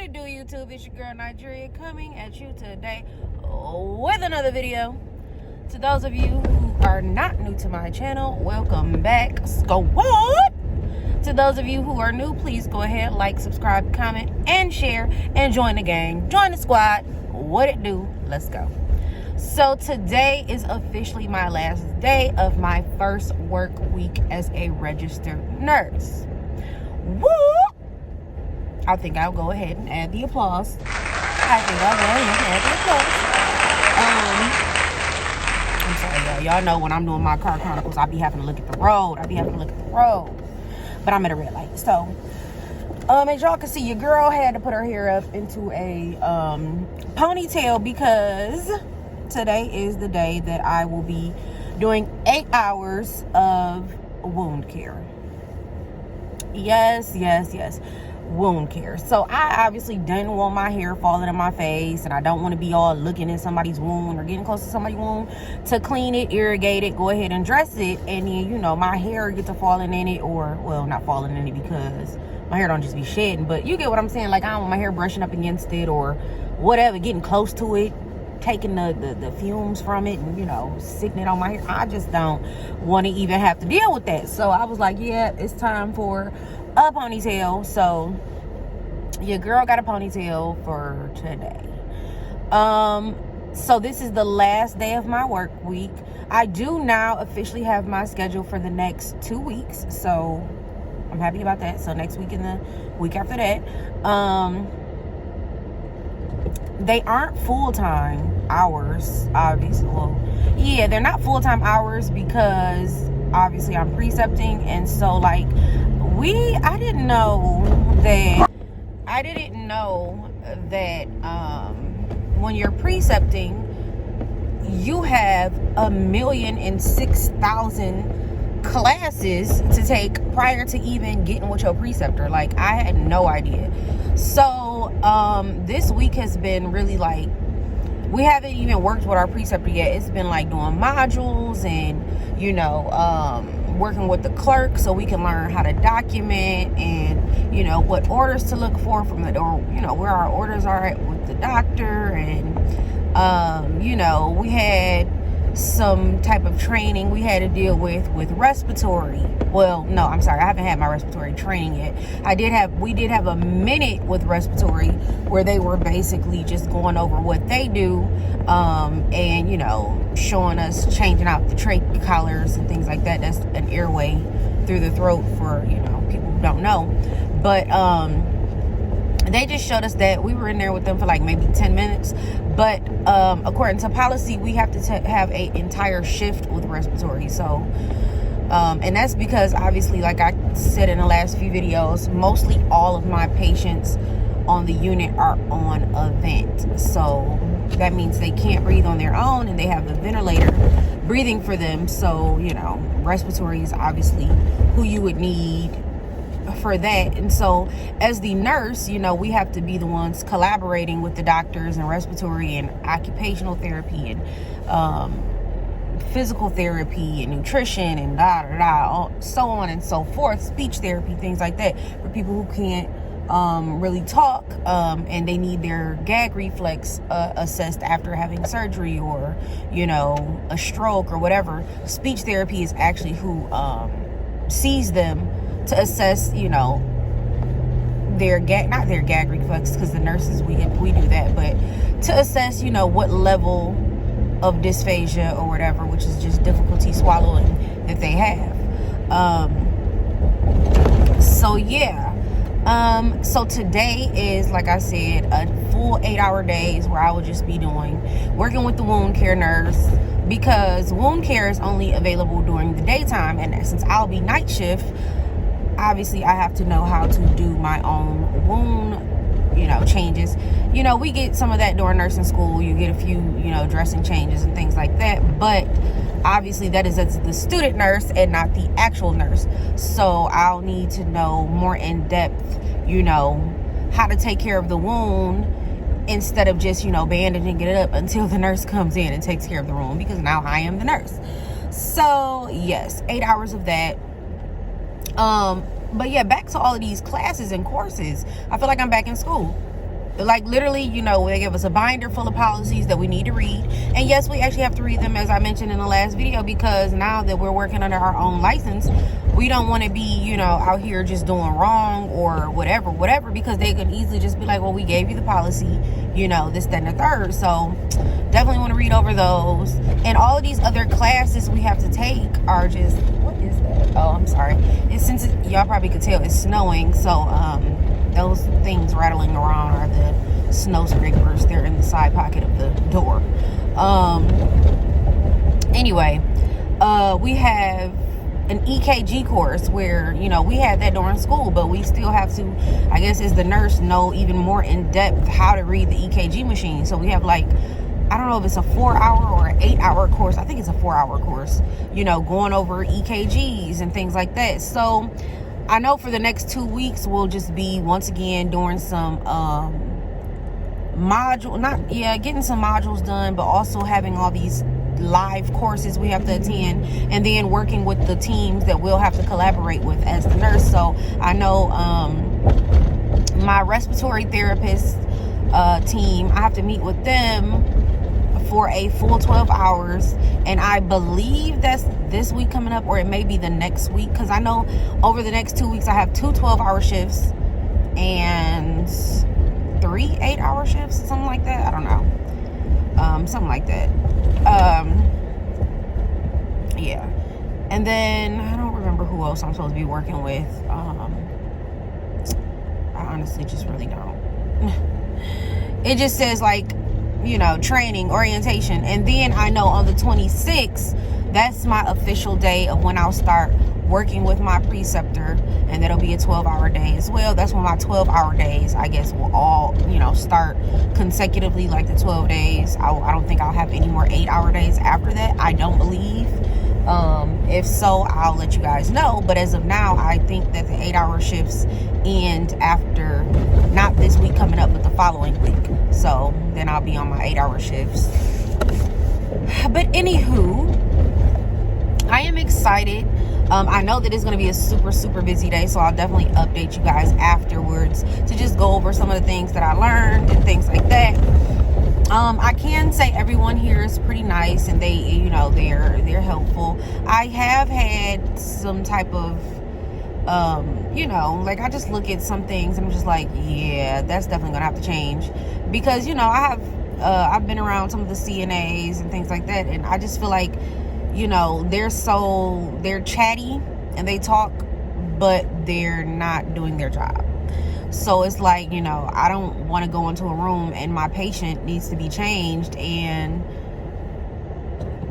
it do, YouTube? It's your girl Nigeria coming at you today with another video. To those of you who are not new to my channel, welcome back, squad. To those of you who are new, please go ahead, like, subscribe, comment, and share, and join the gang. Join the squad. What it do? Let's go. So today is officially my last day of my first work week as a registered nurse. Woo! I think I'll go ahead and add the applause. I'm sorry, y'all know when I'm doing my car chronicles, I be having to look at the road. But I'm at a red light. So, as y'all can see, your girl had to put her hair up into a ponytail because today is the day that I will be doing 8 hours of wound care. Yes. Wound care. So I obviously didn't want my hair falling in my face, and I don't want to be all looking at somebody's wound or getting close to somebody's wound. To clean it, irrigate it, go ahead and dress it, and then my hair get to falling in it, or well, not falling in it because my hair don't just be shedding, but you get what I'm saying. Like, I don't want my hair brushing up against it or whatever, getting close to it, taking the fumes from it and sitting it on my hair. I just don't want to even have to deal with that. So I was like, yeah, it's time for a ponytail. So your girl got a ponytail for today. So this is the last day of my work week. I do now officially have my schedule for the next 2 weeks, so I'm happy about that. So next week and the week after that, they aren't full-time hours, obviously. Well, yeah, they're not full-time hours because obviously I'm precepting, and so like I didn't know that when you're precepting, you have 1,006,000 classes to take prior to even getting with your preceptor. Like, I had no idea. So this week has been really like, we haven't even worked with our preceptor yet. It's been like doing modules and working with the clerk so we can learn how to document and what orders to look for from the door, where our orders are at with the doctor. And we had some type of training we had to deal with respiratory. Well, no, I'm sorry, I haven't had my respiratory training yet. We did have a minute with respiratory where they were basically just going over what they do, and showing us changing out the trach collars and things like that. That's an airway through the throat for people who don't know. But they just showed us that. We were in there with them for like maybe 10 minutes. But according to policy, we have to have an entire shift with respiratory. So, and that's because obviously, like I said in the last few videos, mostly all of my patients on the unit are on a vent. So that means they can't breathe on their own, and they have the ventilator breathing for them. So, respiratory is obviously who you would need for that. And so as the nurse, we have to be the ones collaborating with the doctors and respiratory and occupational therapy and physical therapy and nutrition and so on and so forth, speech therapy, things like that, for people who can't really talk, and they need their gag reflex assessed after having surgery or a stroke or whatever. Speech therapy is actually who sees them to assess their gag reflex, because the nurses we do that, but to assess what level of dysphagia or whatever, which is just difficulty swallowing, that they have. So today is, like I said, a full 8-hour days where I will just be working with the wound care nurse, because wound care is only available during the daytime, and since I'll be night shift, obviously I have to know how to do my own wound changes. We get some of that during nursing school. You get a few dressing changes and things like that, but obviously that is as the student nurse and not the actual nurse. So I'll need to know more in depth how to take care of the wound, instead of just bandaging it up until the nurse comes in and takes care of the wound, because now I am the nurse. So yes, 8 hours of that. But yeah, back to all of these classes and courses. I feel like I'm back in school. like literally, you know, they give us a binder full of policies that we need to read. And yes, we actually have to read them, as I mentioned in the last video, because now that we're working under our own license, we don't want to be, you know, out here just doing wrong or whatever, because they can easily just be like, well, we gave you the policy, you know, this, that, and the third. So definitely want to read over those. And all of these other classes we have to take are just, what is that? Oh, I'm sorry. It's, since y'all probably could tell, it's snowing, so those things rattling around are the snow scrapers. They're in the side pocket of the door. Anyway, we have an EKG course where, you know, we had that during school, but we still have to, I guess as the nurse, know even more in depth how to read the EKG machine. So we have like, I don't know if it's a 4-hour or an 8-hour course. I think it's a 4-hour course, you know, going over EKGs and things like that. So I know for the next 2 weeks, we'll just be once again doing some getting some modules done, but also having all these live courses we have to attend, and then working with the teams that we'll have to collaborate with as the nurse. So I know my respiratory therapist team, I have to meet with them for a full 12 hours, and I believe that's this week coming up, or it may be the next week, because I know over the next 2 weeks I have 2 12-hour shifts and 3 8-hour shifts, something like that. I don't know, something like that. Yeah. And then I don't remember who else I'm supposed to be working with. I honestly just really don't. It just says like, you know, training, orientation. And then I know on the 26th, that's my official day of when I'll start working with my preceptor, and that'll be a 12-hour day as well. That's when my 12-hour days, I guess, will all, you know, start consecutively, like the 12 days. I don't think I'll have any more 8-hour days after that. I don't believe. If so, I'll let you guys know. But as of now, I think that the 8-hour shifts end after, not this week coming up, but the following week. So then I'll be on my 8-hour shifts. But anywho, I am excited. I know that it's going to be a super busy day, so I'll definitely update you guys afterwards to just go over some of the things that I learned and things like that. I can say everyone here is pretty nice, and they, you know, they're helpful. I have had some type of, you know, like I just look at some things and I'm just like, yeah, that's definitely gonna have to change, because, you know, I've been around some of the CNAs and things like that, and I just feel like, you know, they're chatty and they talk, but they're not doing their job. So it's like, you know, I don't want to go into a room and my patient needs to be changed and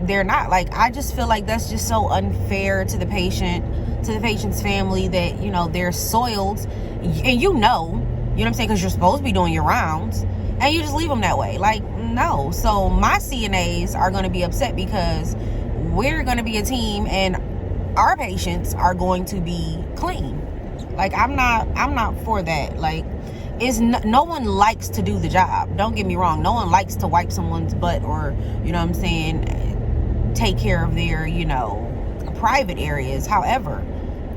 they're not. Like, I just feel like that's just so unfair to the patient, to the patient's family, that, you know, they're soiled, and you know what I'm saying, because you're supposed to be doing your rounds, and you just leave them that way. Like, no. So my CNAs are going to be upset because we're going to be a team and our patients are going to be clean. Like, I'm not for that. Like, no one likes to do the job. Don't get me wrong. No one likes to wipe someone's butt, or, you know what I'm saying, take care of their, you know, private areas. However,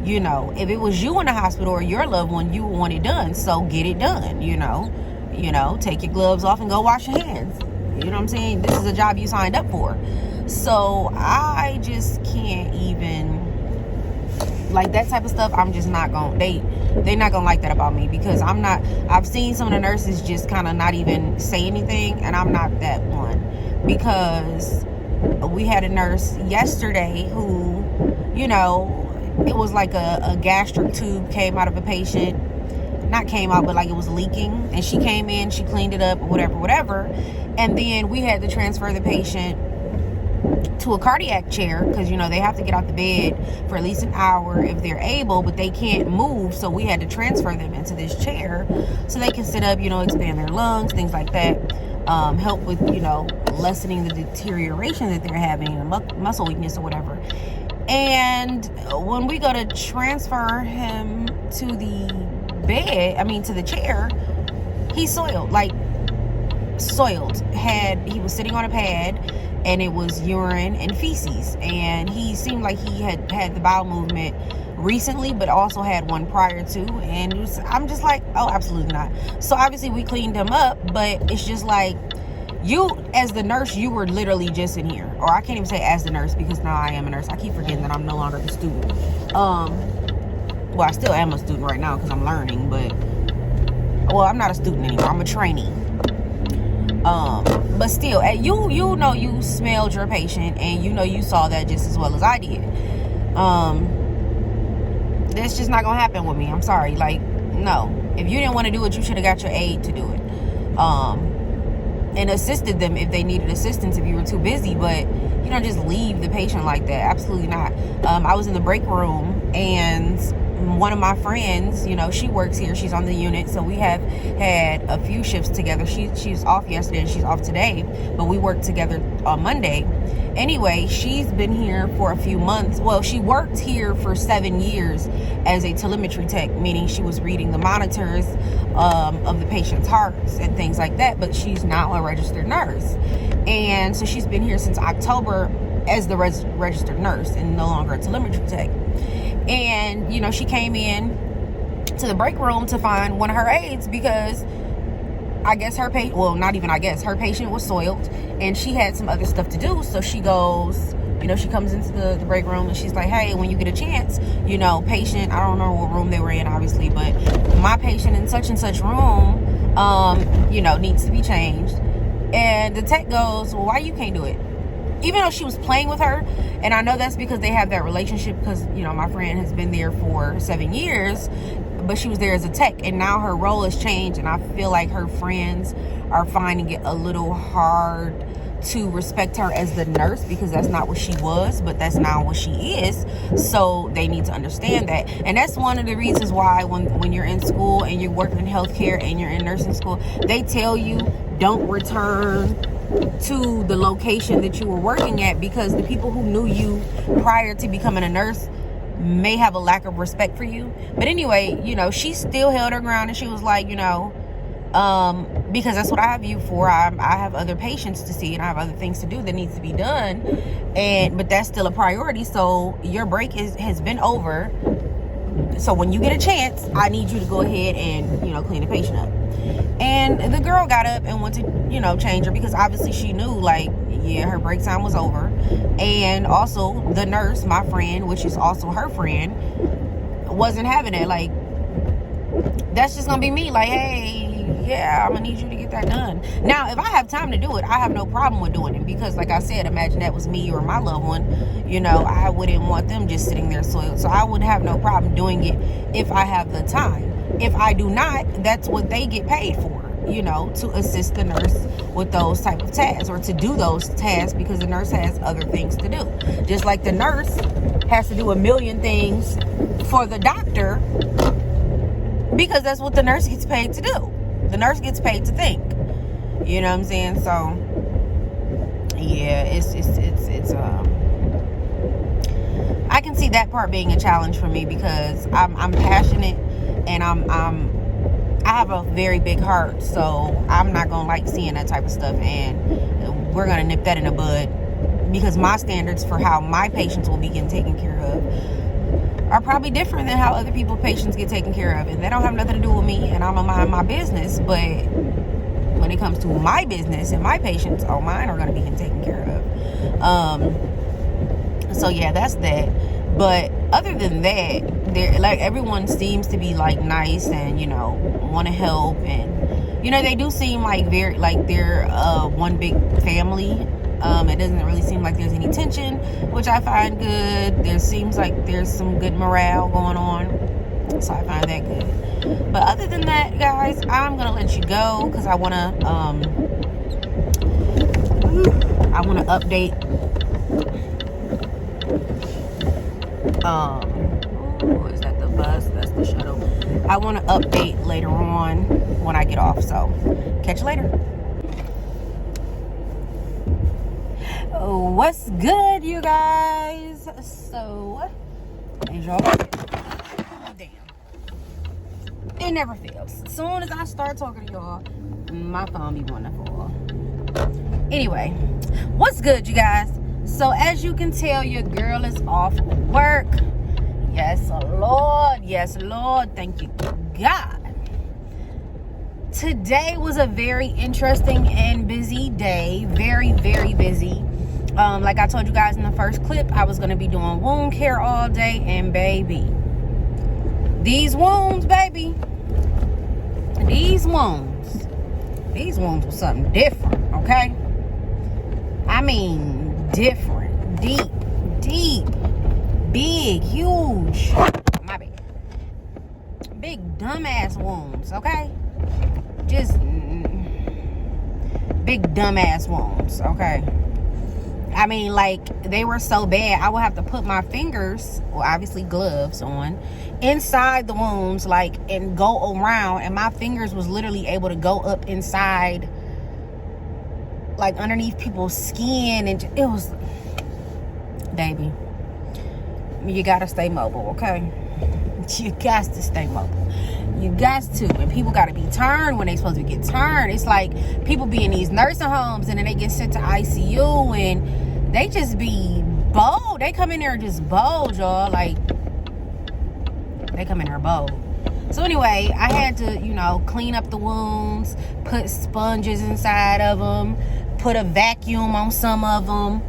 you know, if it was you in the hospital or your loved one, you would want it done. So get it done, you know, take your gloves off and go wash your hands. You know what I'm saying? This is a job you signed up for. So I just can't even, like, that type of stuff. I'm just not gonna, they're not gonna like that about me, because I've seen some of the nurses just kind of not even say anything, and I'm not that one. Because we had a nurse yesterday who, you know, it was like a gastric tube came out of a patient. Not came out, but like it was leaking, and she came in, she cleaned it up, whatever, and then we had to transfer the patient to a cardiac chair, because, you know, they have to get out the bed for at least an hour if they're able, but they can't move. So we had to transfer them into this chair so they can sit up, you know, expand their lungs, things like that, help with, you know, lessening the deterioration that they're having, and muscle weakness or whatever. And when we go to transfer him to the to the chair, he's soiled. Like, soiled. He was sitting on a pad, and it was urine and feces. And he seemed like he had had the bowel movement recently, but also had one prior to. And I'm just like, oh, absolutely not. So obviously we cleaned him up, but it's just like, you as the nurse, you were literally just in here. Or I can't even say as the nurse, because now I am a nurse. I keep forgetting that I'm no longer the student. Well, I still am a student right now because I'm learning, but well, I'm not a student anymore. I'm a trainee. But still, you know, you smelled your patient, and you know you saw that just as well as I did. That's just not gonna happen with me. I'm sorry. Like, no. If you didn't want to do it, you should have got your aide to do it. And assisted them if they needed assistance if you were too busy. But you don't just leave the patient like that. Absolutely not. I was in the break room, and one of my friends, you know, she works here. She's on the unit, so we have had a few shifts together. She's off yesterday and she's off today, but we worked together on Monday. Anyway, she's been here for a few months. Well, she worked here for 7 years as a telemetry tech, meaning she was reading the monitors of the patient's hearts and things like that, but she's now a registered nurse. And so she's been here since October as the registered nurse and no longer a telemetry tech. And, you know, she came in to the break room to find one of her aides because I guess her patient, well, not even I guess, her patient was soiled and she had some other stuff to do. So she goes, you know, she comes into the break room and she's like, hey, when you get a chance, you know, patient, I don't know what room they were in, obviously, but my patient in such and such room, you know, needs to be changed. And the tech goes, well, why you can't do it? Even though she was playing with her, and I know that's because they have that relationship because, you know, my friend has been there for 7 years, but she was there as a tech, and now her role has changed, and I feel like her friends are finding it a little hard to respect her as the nurse because that's not what she was, but that's now what she is. So they need to understand that. And that's one of the reasons why when you're in school and you're working in healthcare and you're in nursing school, they tell you don't return to the location that you were working at, because the people who knew you prior to becoming a nurse may have a lack of respect for you. But anyway, you know, she still held her ground and she was like, you know, because that's what I have you for. I have other patients to see and I have other things to do that needs to be done, but that's still a priority. So your break has been over, so when you get a chance, I need you to go ahead and, you know, clean the patient up. And the girl got up and went to, you know, change her because obviously she knew, like, yeah, her break time was over. And also the nurse, my friend, which is also her friend, wasn't having it. Like, that's just gonna be me. Like, hey, yeah, I'm gonna need you to get that done. Now, if I have time to do it, I have no problem with doing it because, like I said, imagine that was me or my loved one. You know, I wouldn't want them just sitting there soiled. So I would have no problem doing it if I have the time. If I do not, that's what they get paid for, you know, to assist the nurse with those type of tasks or to do those tasks because the nurse has other things to do. Just like the nurse has to do a million things for the doctor because that's what the nurse gets paid to do. The nurse gets paid to think. You know what I'm saying? So, yeah, it's I can see that part being a challenge for me because I'm passionate and I have a very big heart, so I'm not gonna like seeing that type of stuff, and we're gonna nip that in the bud because my standards for how my patients will be getting taken care of are probably different than how other people's patients get taken care of, and that don't have nothing to do with me, and I'm gonna mind my business. But when it comes to my business and my patients, oh, mine are gonna be getting taken care of. So yeah, that's that. But other than that, they're like, everyone seems to be like nice and, you know, want to help, and, you know, they do seem like very, like they're one big family. It doesn't really seem like there's any tension, which I find good. There seems like there's some good morale going on, so I find that good. But other than that, guys, I'm gonna let you go because I wanna update. Is that the bus? That's the shuttle. I want to update later on when I get off, so catch you later. What's good, you guys? So, as y'all, damn, it never fails. As soon as I start talking to y'all, my phone be wanting to fall. Anyway, what's good, you guys? So as you can tell, your girl is off work. Yes, Lord. Yes, Lord. Thank you, God. Today was a very interesting and busy day. Very, very busy. Like I told you guys in the first clip, I was going to be doing wound care all day. And baby, these wounds, baby, these wounds were something different, okay? I mean, different, deep, big, huge, my bad, big dumbass wounds, okay? Just big dumbass wounds, okay? I mean, like, they were so bad, I would have to put my fingers, well, obviously gloves on, inside the wounds, like, and go around, and my fingers was literally able to go up inside, like, underneath people's skin, and it was, baby, you gotta stay mobile, okay? You got to stay mobile. You got to. And people got to be turned when they supposed to get turned. It's like people be in these nursing homes and then they get sent to ICU and they just be bold. They come in there just bold, y'all. Like, they come in there bold. So anyway, I had to, you know, clean up the wounds, put sponges inside of them, put a vacuum on some of them.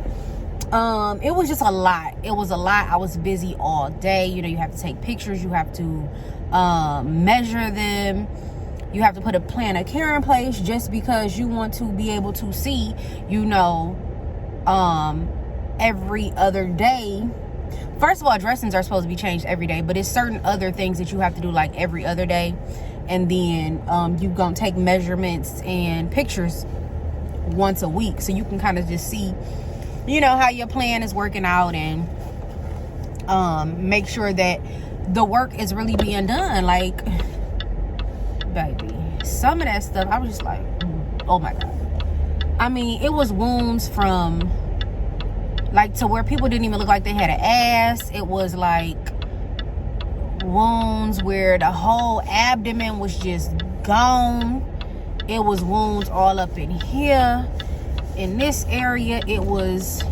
It was just a lot. It was a lot. I was busy all day. You know, you have to take pictures. You have to measure them. You have to put a plan of care in place just because you want to be able to see, you know, every other day. First of all, dressings are supposed to be changed every day, but it's certain other things that you have to do like every other day. And then you're going to take measurements and pictures once a week. So you can kind of just see, you know, how your plan is working out and make sure that the work is really being done. Like, baby, some of that stuff, I was just like, oh my God. I mean, it was wounds from, like, to where people didn't even look like they had an ass. It was like wounds where the whole abdomen was just gone. It was wounds all up in here. In this area, it was,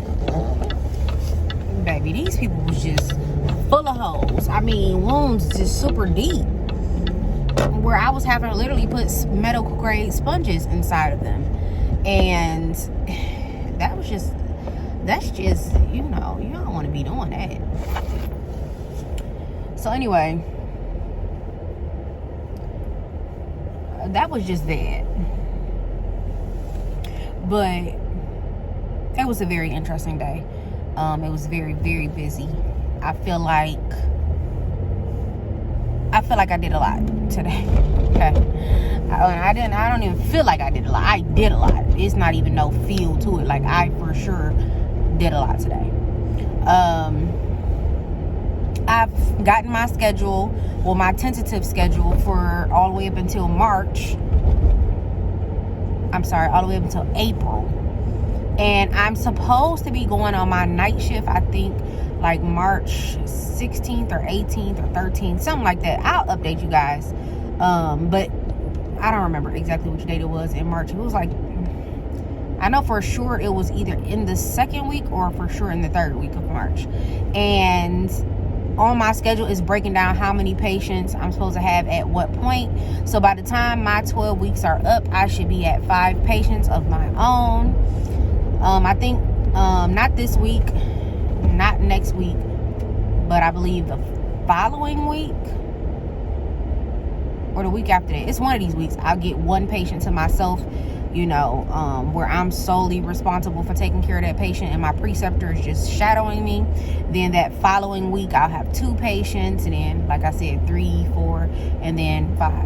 baby, these people was just full of holes. I mean, wounds just super deep, where I was having to literally put medical grade sponges inside of them. And that's just, you know, you don't want to be doing that. So anyway, that was just that. But it was a very interesting day. It was very, very busy. I feel like I did a lot today. Okay. I don't even feel like I did a lot. I did a lot. It's not even no feel to it. Like, I for sure did a lot today. I've gotten my schedule, well, my tentative schedule for all the way up until March. I'm sorry, all the way up until April. And I'm supposed to be going on my night shift, I think, like March 16th or 18th or 13th, something like that. I'll update you guys. But I don't remember exactly which date it was in March. It was like, I know for sure it was either in the second week or for sure in the third week of March. And on my schedule is breaking down how many patients I'm supposed to have at what point. So by the time my 12 weeks are up, I should be at 5 patients of my own. I think not this week, not next week, but I believe the following week or the week after that. It's one of these weeks. I'll get 1 patient to myself, you know, where I'm solely responsible for taking care of that patient and my preceptor is just shadowing me. Then that following week I'll have 2 patients, and then, like I said, 3, 4, and then 5.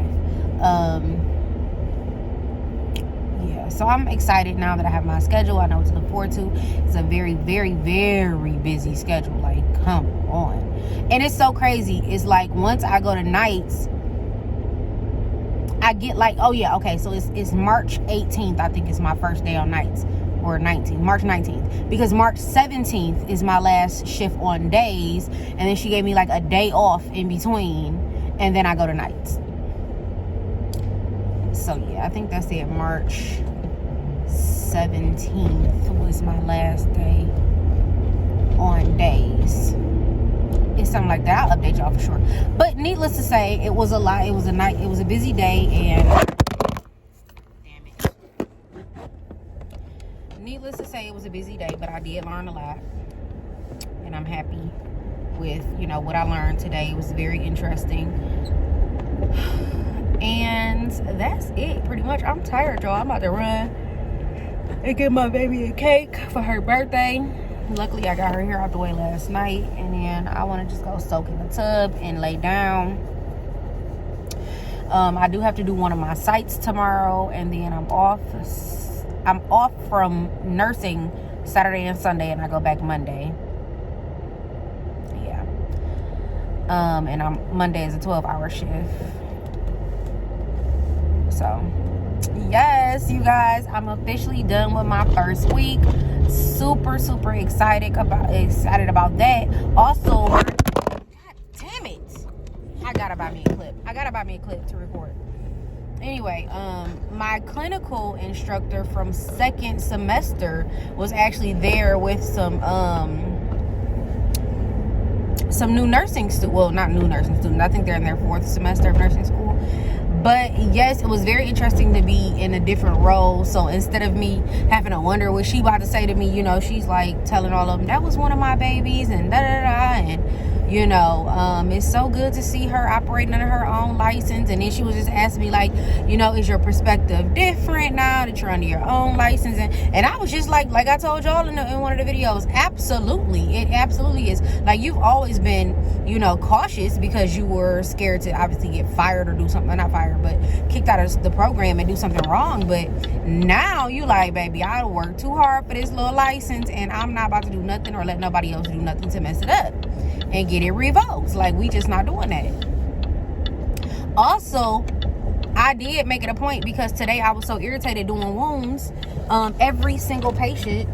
Yeah, so I'm excited now that I have my schedule. I know what to look forward to. It's a very, very, very busy schedule. Like, come on. And it's so crazy. It's like, once I go to nights, I get like, oh yeah, okay, so it's March 18th, I think, is my first day on nights, or 19th, March 19th, because March 17th is my last shift on days, and then she gave me like a day off in between, and then I go to nights. So yeah, I think that's it, March 17th was my last day on days. It's something like that. I'll update y'all for sure. But needless to say, it was a lot. It was a busy day, and damn it. Needless to say, it was a busy day, but I did learn a lot, and I'm happy with, you know, what I learned today. It was very interesting. And that's it, pretty much. I'm tired, y'all. I'm about to run and get my baby a cake for her birthday. Luckily, I got her hair out the way last night, and then I want to just go soak in the tub and lay down. I do have to do one of my sites tomorrow, and then I'm off from nursing Saturday and Sunday, and I go back Monday. Yeah. And Monday is a 12-hour shift. So, yes, you guys, I'm officially done with my first week. Super excited about that. Also, god damn it, I gotta buy me a clip to record. Anyway, my clinical instructor from second semester was actually there with some new nursing students. Well, not new nursing students. I think they're in their fourth semester of nursing school. But yes, it was very interesting to be in a different role. So instead of me having to wonder what she about to say to me, you know, she's like telling all of them, that was one of my babies, and and you know, it's so good to see her operating under her own license. And then she was just asking me, like, you know, is your perspective different now that you're under your own license? And I was just like I told y'all in one of the videos, absolutely, it absolutely is. Like, you've always been, you know, cautious because you were scared to obviously get fired or do something, not fired, but kicked out of the program and do something wrong. But now you like, baby, I worked too hard for this little license, and I'm not about to do nothing or let nobody else do nothing to mess it up and get it revoked. Like, we just not doing that. Also, I did make it a point, because today I was so irritated doing wounds. Every single patient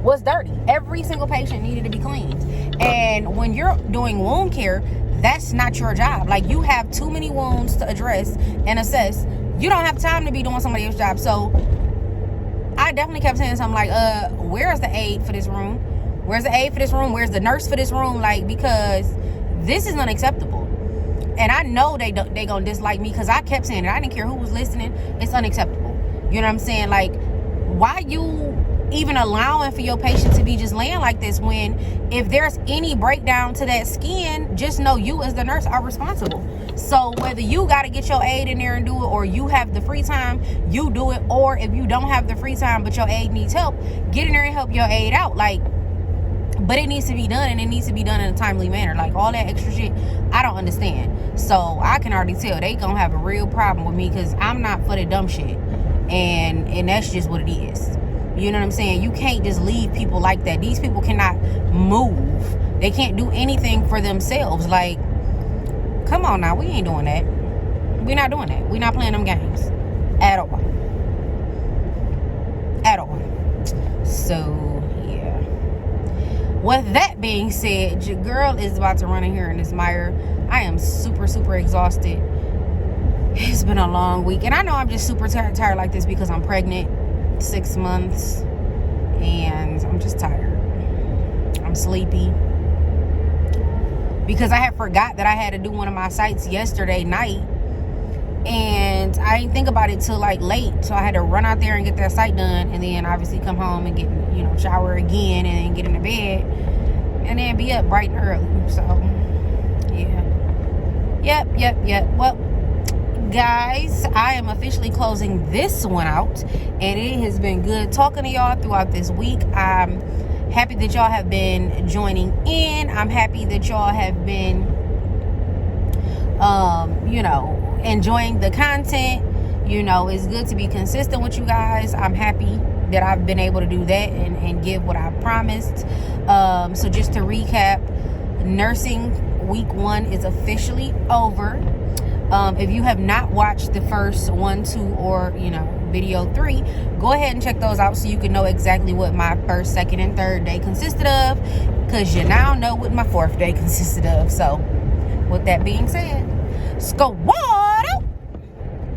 was dirty. Every single patient needed to be cleaned. And when you're doing wound care, that's not your job. Like, you have too many wounds to address and assess. You don't have time to be doing somebody else's job. So I definitely kept saying something like, where's the aide for this room? Where's the aide for this room? Where's the nurse for this room? Like, because this is unacceptable. And I know they gonna dislike me, because I kept saying it. I didn't care who was listening. It's unacceptable. You know what I'm saying? Like, why you even allowing for your patient to be just laying like this, when if there's any breakdown to that skin, just know you as the nurse are responsible. So whether you got to get your aide in there and do it, or you have the free time, you do it. Or if you don't have the free time but your aide needs help, get in there and help your aide out. Like, but it needs to be done, and it needs to be done in a timely manner. Like, all that extra shit, I don't understand. So I can already tell they gonna have a real problem with me, because I'm not for the dumb shit, and that's just what it is. You know what I'm saying? You can't just leave people like that. These people cannot move. They can't do anything for themselves. Like, come on now, we ain't doing that. We're not doing that. We're not playing them games at all. At all. So with that being said, your girl is about to run in here in this mire. I am super exhausted. It's been a long week. And I know I'm just super tired like this because I'm pregnant, 6 months. And I'm just tired. I'm sleepy. Because I had forgot that I had to do one of my sites yesterday night. And I didn't think about it till like late. So I had to run out there and get that site done. And then obviously come home and get, you know, shower again. And then get into bed. And then be up bright and early. So, yeah. Yep. Well, guys, I am officially closing this one out. And it has been good talking to y'all throughout this week. I'm happy that y'all have been joining in. I'm happy that y'all have been, you know, enjoying the content. You know, it's good to be consistent with you guys. I'm happy that I've been able to do that and give what I promised. So just to recap, nursing week 1 is officially over. If you have not watched the first 1, 2, or, you know, video 3, go ahead and check those out so you can know exactly what my first, second, and third day consisted of, because you now know what my 4th day consisted of. So with that being said, squad.